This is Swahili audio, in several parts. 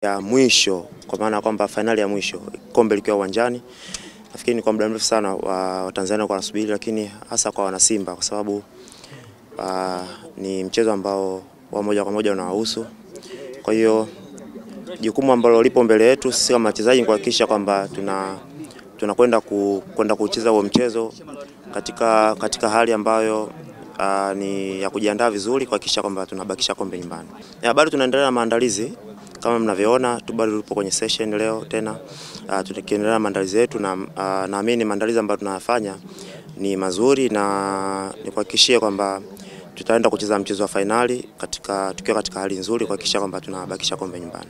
ya mwisho, kwa maana kwamba finali ya mwisho kombe likiwa uwanjani. Nafikiri ni kwa muda mrefu sana wa Tanzania kwa nasubiri, lakini hasa kwa wana Simba kwa sababu ni mchezo ambao wa moja kwa moja unawahusu. Kwa hiyo jukumu ambalo lipo mbele yetu sisi kama wachezaji ni kuhakikisha kwamba tunakwenda kucheza huo mchezo katika hali ambayo ni ya kujiandaa vizuri, kuhakikisha kwamba tunabakisha kombe nyumbani. Bado tunaendelea na maandalizi kama mnavyoona, bado tupo kwenye session leo tena. Tunaendelea na maandalizi yetu na naamini maandalizi ambayo tunayafanya ni mazuri na ni kuhakikishia kwamba tutaenda kucheza mchezo wa finali tukiwa katika hali nzuri, kuhakikisha kwamba tunabakisha kombe nyumbani.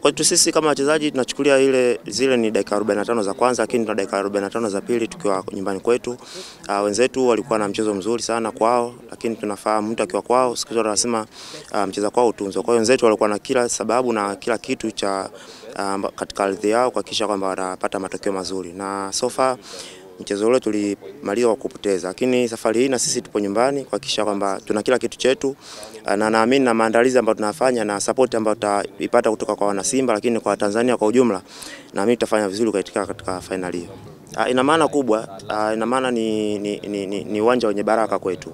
Kwetu sisi kama wachezaji tunachukulia zile ni dakika 45 za kwanza, lakini tuna dakika 45 za pili tukiwa nyumbani kwetu. Wenzetu walikuwa na mchezo mzuri sana kwao, lakini tunafahamu mtu akiwa kwao siku zote anasema mchezo kwao utunzwe. Kwa hiyo wenzetu walikuwa na kila sababu na kila kitu cha katika ardhi yao kuhakikisha kwamba wanapata matokeo mazuri, na so far mchezo ule tulimaliza kwa kupoteza, lakini safari hii na sisi tupo nyumbani kuhakikisha kwamba tuna kila kitu chetu, na naamini na maandalizi ambayo tunafanya na support ambayo tutaipata kutoka kwa wana Simba, lakini kwa Tanzania kwa ujumla, naamini tutafanya vizuri katika finali hiyo. Ina maana kubwa, ina maana ni uwanja wenye baraka kwetu,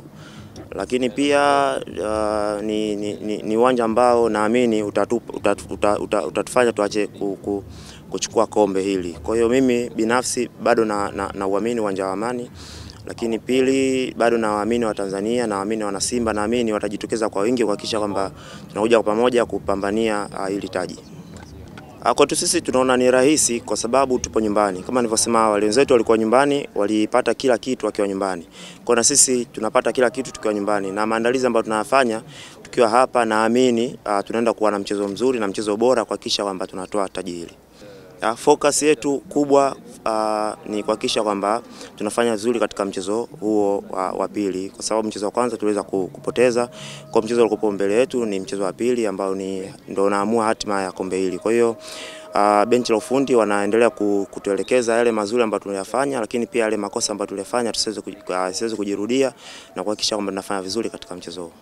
lakini pia ni uwanja ambao naamini utatufanya tuache kuchukua kombe hili. Kwa hiyo mimi binafsi bado na uamini uwanja wa Amani, lakini pili bado naamini wa Tanzania, naamini wana Simba, naamini watajitokeza kwa wingi kuhakikisha kwamba tunakuja kwa pamoja kupambania hili taji. Kwetu sisi tunaona ni rahisi kwa sababu tupo nyumbani. Kama nilivyosema awali, wenzetu walikuwa nyumbani, walipata kila kitu wakiwa nyumbani. Kwa na sisi tunapata kila kitu tukiwa nyumbani, na maandalizi ambayo tunayafanya tukiwa hapa, naamini tunaenda kuwa na mchezo mzuri na mchezo bora kuhakikisha kwamba tunatoa taji hili. Focus yetu kubwa ni kuhakikisha kwamba tunafanya vizuri katika mchezo huo wa pili, kwa sababu mchezo wa kwanza tuliweza kupoteza. Kwa mchezo uliokuwa mbele yetu ni mchezo wa pili ambao ndio unaamua hatima ya kombe hili. Kwa hiyo benchi la ufundi wanaendelea kutuelekeza yale mazuri ambayo tunayafanya, lakini pia yale makosa ambayo tuliyafanya tusiweze kujirudia, na kuhakikisha kwamba tunafanya vizuri katika mchezo huo.